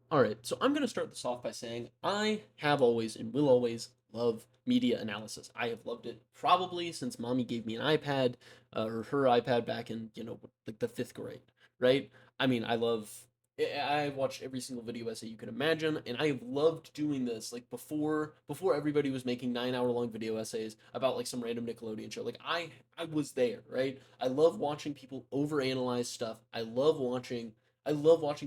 All right, so I'm going to start this off by saying I have always and will always love media analysis. I have loved it probably since mommy gave me an iPad, or her iPad back in, like the fifth grade, right? I mean, I've watched every single video essay you can imagine, and I have loved doing this like before everybody was making 9 hour long video essays about like some random Nickelodeon show. Like I was there, right? I love watching people overanalyze stuff. I love watching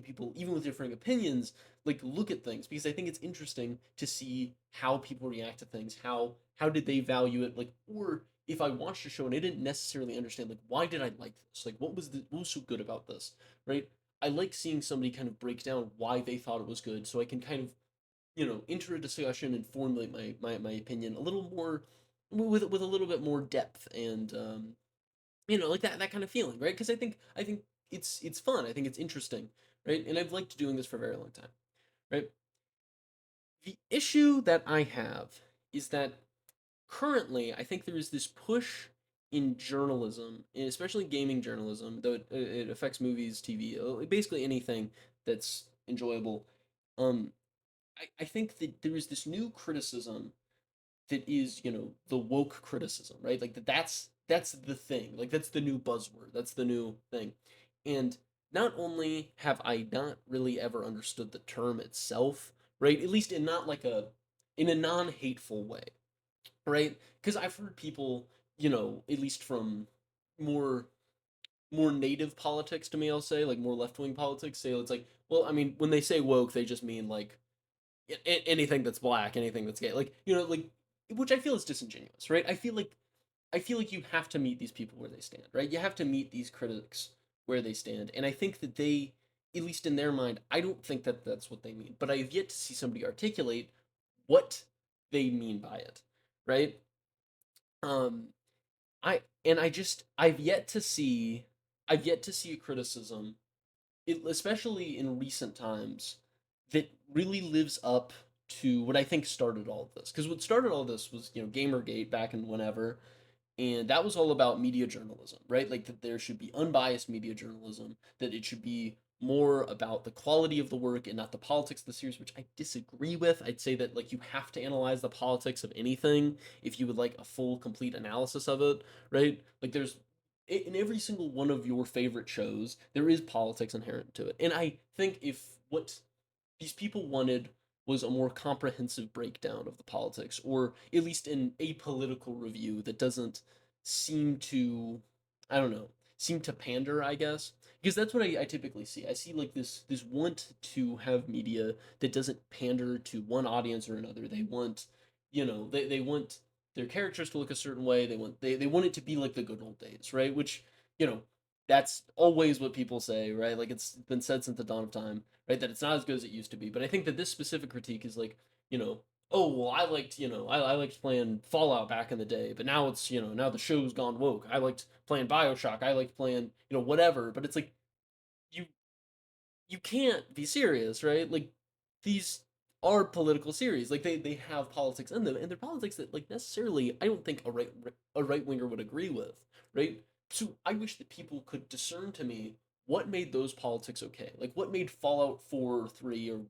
people, even with differing opinions, like look at things because I think it's interesting to see how people react to things. How did they value it? Like, or if I watched a show and I didn't necessarily understand, like, why did I like this? Like, what was so good about this? Right? I like seeing somebody kind of break down why they thought it was good, so I can kind of enter a discussion and formulate my opinion a little more with a little bit more depth and like that kind of feeling, right? Because I think it's fun. I think it's interesting, right? And I've liked doing this for a very long time, right? The issue that I have is that currently I think there is this push in journalism, and especially gaming journalism, though it affects movies, TV, basically anything that's enjoyable. Um, I think that there is this new criticism that is the woke criticism, right? Like that's the thing, like that's the new buzzword, that's the new thing. And not only have I not really ever understood the term itself, right, at least in not like a in a non-hateful way, right? Because I've heard people, at least from more more native politics to me, I'll say, like more left-wing politics, say it's like, well, I mean, when they say woke they just mean like anything that's black, anything that's gay, like like, which I feel is disingenuous, right? I feel like you have to meet these people where they stand, right? You have to meet these critics where they stand, and I think that they, at least in their mind, I don't think that that's what they mean, but I have yet to see somebody articulate what they mean by it, right? Um, I've yet to see a criticism, especially in recent times, that really lives up to what I think started all of this. Because what started all this was, Gamergate back in whenever, and that was all about media journalism, right? Like that there should be unbiased media journalism, that it should be more about the quality of the work and not the politics of the series, which I disagree with. I'd say that like you have to analyze the politics of anything if you would like a full complete analysis of it, right? Like there's in every single one of your favorite shows, there is politics inherent to it. And I think if what these people wanted was a more comprehensive breakdown of the politics, or at least an apolitical review that doesn't seem to, I don't know, seem to pander, I guess. Because that's what I typically see. I see like this want to have media that doesn't pander to one audience or another. They want, they want their characters to look a certain way. They want it to be like the good old days, right? Which, you know, that's always what people say, right? Like it's been said since the dawn of time, right? That it's not as good as it used to be. But I think that this specific critique is like, you know, oh well, I liked playing Fallout back in the day, but now it's now the show's gone woke. I liked playing Bioshock. I liked playing whatever. But it's like you you can't be serious, right? Like these are political series. Like they have politics in them, and they're politics that like necessarily I don't think a right winger would agree with, right? So I wish that people could discern to me what made those politics okay. Like what made Fallout 4 or 3 or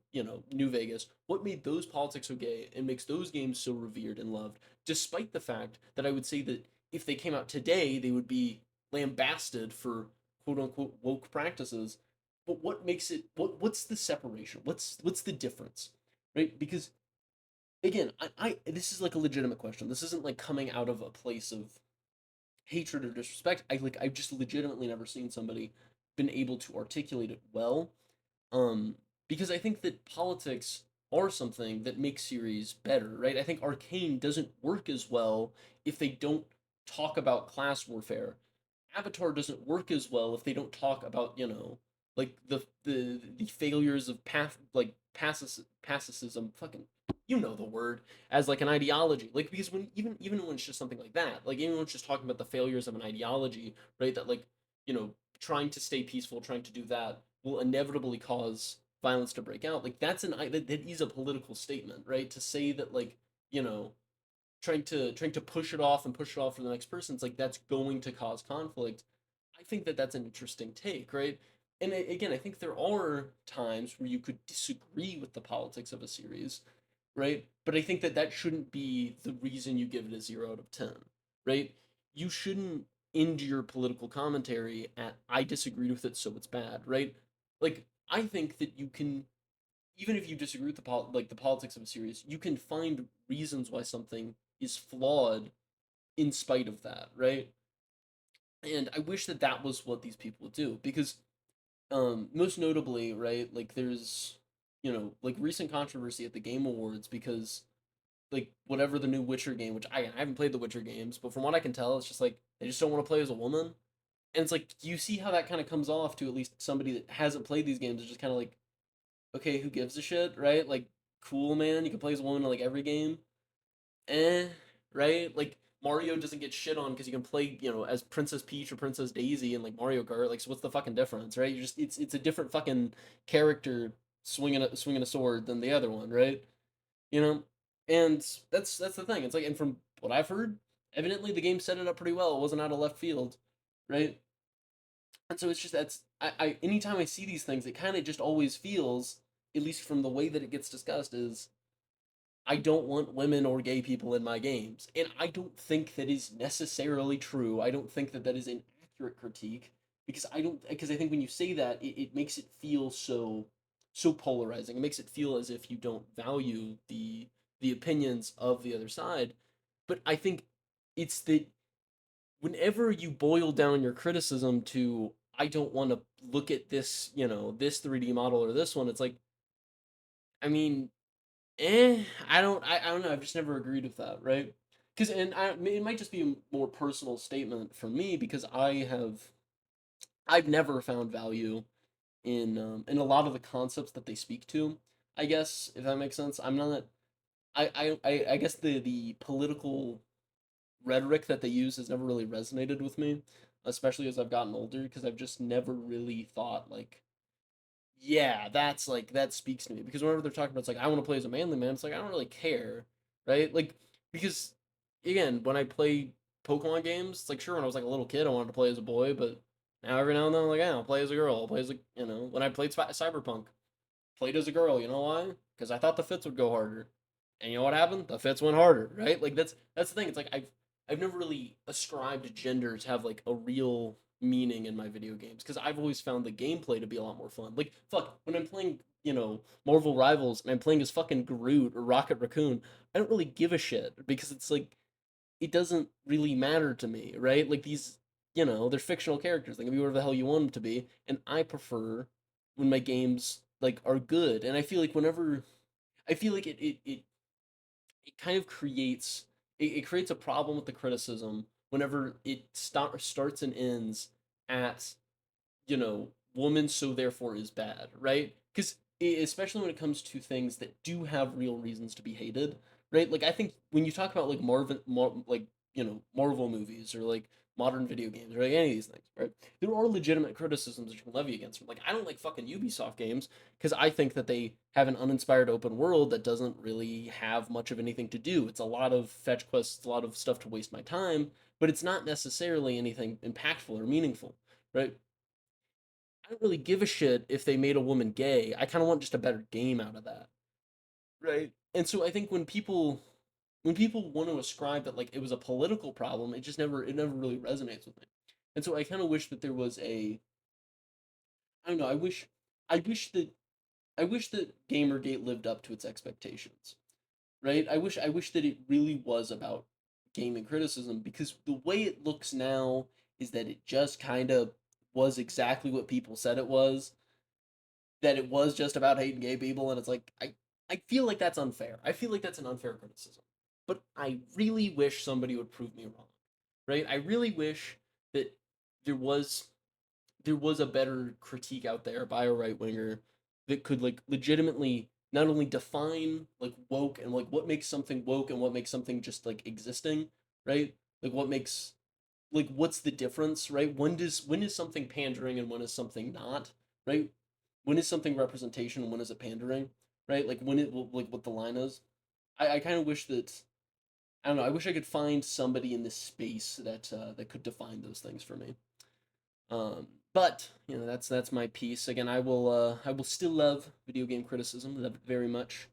New Vegas, what made those politics okay and makes those games so revered and loved, despite the fact that I would say that if they came out today, they would be lambasted for quote unquote woke practices. But what makes it what's the separation? What's the difference? Right? Because again, I this is like a legitimate question. This isn't like coming out of a place of hatred or disrespect. I've just legitimately never seen somebody been able to articulate it well. Um because I think that politics are something that makes series better, right? I think Arcane doesn't work as well if they don't talk about class warfare. Avatar doesn't work as well if they don't talk about, like the failures of pacifism, fucking the word, as like an ideology. Like because when even when it's just something like that, like even when it's just talking about the failures of an ideology, right? That like, trying to stay peaceful, trying to do that will inevitably cause violence to break out. Like that is a political statement, right? To say that like, you know, trying to push it off and push it off for the next person, it's like that's going to cause conflict. I think that that's an interesting take, right? and again, I think there are times where you could disagree with the politics of a series, right? But I think that that shouldn't be the reason you give it a 0 out of 10, right? You shouldn't end your political commentary at I disagreed with it, so it's bad, right? Like I think that you can, even if you disagree with the politics of a series, you can find reasons why something is flawed in spite of that, right? And I wish that that was what these people would do, because most notably, right, like there's, like recent controversy at the Game Awards because like whatever the new Witcher game, which I haven't played the Witcher games, but from what I can tell, it's just like they just don't want to play as a woman. And it's like you see how that kind of comes off to at least somebody that hasn't played these games is just kind of like, okay, who gives a shit, right? Like, cool, man, you can play as a woman in like every game. Eh, right? Like Mario doesn't get shit on because you can play, as Princess Peach or Princess Daisy in like Mario Kart. Like, so what's the fucking difference, right? You just it's a different fucking character swinging a sword than the other one, right? You know, and that's the thing. It's like, and from what I've heard, evidently the game set it up pretty well. It wasn't out of left field, right? And so it's just I anytime I see these things, it kind of just always feels, at least from the way that it gets discussed, is I don't want women or gay people in my games. And I don't think that is necessarily true. I don't think that that is an accurate critique, because I think when you say that, it makes it feel so polarizing. It makes it feel as if you don't value the opinions of the other side. But I think it's that whenever you boil down your criticism to I don't want to look at this, this 3D model or this one, it's like, I mean, I don't know. I've just never agreed with that, right? Because it might just be a more personal statement for me because I've never found value in a lot of the concepts that they speak to. I guess if that makes sense. I'm not. I guess the political rhetoric that they use has never really resonated with me, especially as I've gotten older, because I've just never really thought like, yeah, that's like that speaks to me, because whenever they're talking about it's like I want to play as a manly man, it's like I don't really care, right? Like because again, when I play Pokemon games, it's like sure when I was like a little kid I wanted to play as a boy, but now every now and then I'm like yeah, I'll play as a girl. I'll play as a when I played Cyberpunk, played as a girl. You know why? Because I thought the fits would go harder, and you know what happened? The fits went harder, right? Like that's the thing. It's like I've never really ascribed gender to have like a real meaning in my video games because I've always found the gameplay to be a lot more fun. Like fuck, when I'm playing Marvel Rivals and I'm playing as fucking Groot or Rocket Raccoon, I don't really give a shit because it's like it doesn't really matter to me, right? Like these, they're fictional characters. They can be whatever the hell you want them to be, and I prefer when my games like are good. And I feel like whenever I feel like it kind of it creates a problem with the criticism whenever it starts and ends at woman, so therefore is bad, right? Because especially when it comes to things that do have real reasons to be hated, right? Like I think when you talk about like like Marvel movies or like modern video games or like any of these things, right? There are legitimate criticisms that you can levy against them. Like I don't like fucking Ubisoft games because I think that they have an uninspired open world that doesn't really have much of anything to do. It's a lot of fetch quests, a lot of stuff to waste my time, but it's not necessarily anything impactful or meaningful, right? I don't really give a shit if they made a woman gay. I kind of want just a better game out of that, right? And so I think when people want to ascribe that like it was a political problem, it never really resonates with me. And so I kind of wish that there was a I don't know. I wish that Gamergate lived up to its expectations, right? I wish that it really was about gaming criticism, because the way it looks now is that it just kind of was exactly what people said it was, that it was just about hating gay people, and it's like I feel like that's unfair. I feel like that's an unfair criticism. But I really wish somebody would prove me wrong. Right? I really wish that there was there was a better critique out there by a right winger that could like legitimately not only define like woke and like what makes something woke and what makes something just like existing, right? Like what makes like what's the difference, right? When is something pandering and when is something not, right? When is something representation and when is it pandering, right? Like when it like what the line is. I kind of wish that I don't know. I wish I could find somebody in this space that that could define those things for me. But that's my piece. Again, I will still love video game criticism, love it very much.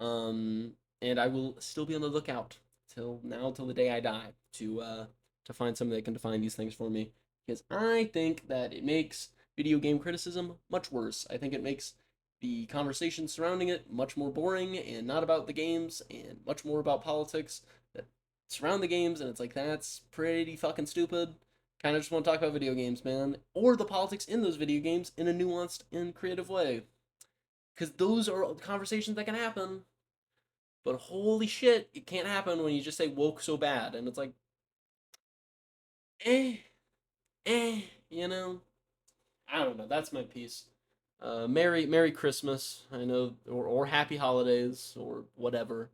Um, and I will still be on the lookout till the day I die to find somebody that can define these things for me. Because I think that it makes video game criticism much worse. I think it makes the conversation surrounding it much more boring and not about the games and much more about politics that surround the games, and it's like that's pretty fucking stupid. Kind of just want to talk about video games, man, or the politics in those video games in a nuanced and creative way. Because those are conversations that can happen, but holy shit, it can't happen when you just say woke so bad. And it's like, eh, eh, you know? I don't know. That's my piece. Merry Christmas. I know, or Happy Holidays, or whatever.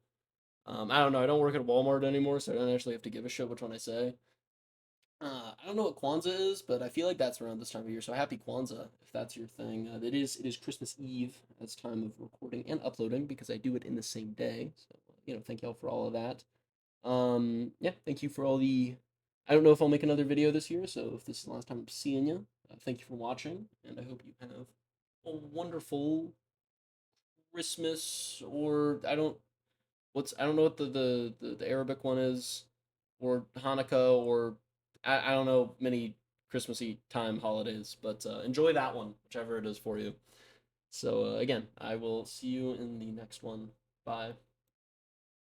I don't know. I don't work at Walmart anymore, so I don't actually have to give a shit which one I say. I don't know what Kwanzaa is, but I feel like that's around this time of year. So happy Kwanzaa if that's your thing. It is Christmas Eve as time of recording and uploading because I do it in the same day. So thank y'all for all of that. Yeah, thank you for all the. I don't know if I'll make another video this year, so if this is the last time I'm seeing you, thank you for watching, and I hope you have a wonderful Christmas, or I don't know what the Arabic one is, or Hanukkah, or I don't know many Christmassy time holidays, but enjoy that one, whichever it is for you. So again, I will see you in the next one. Bye.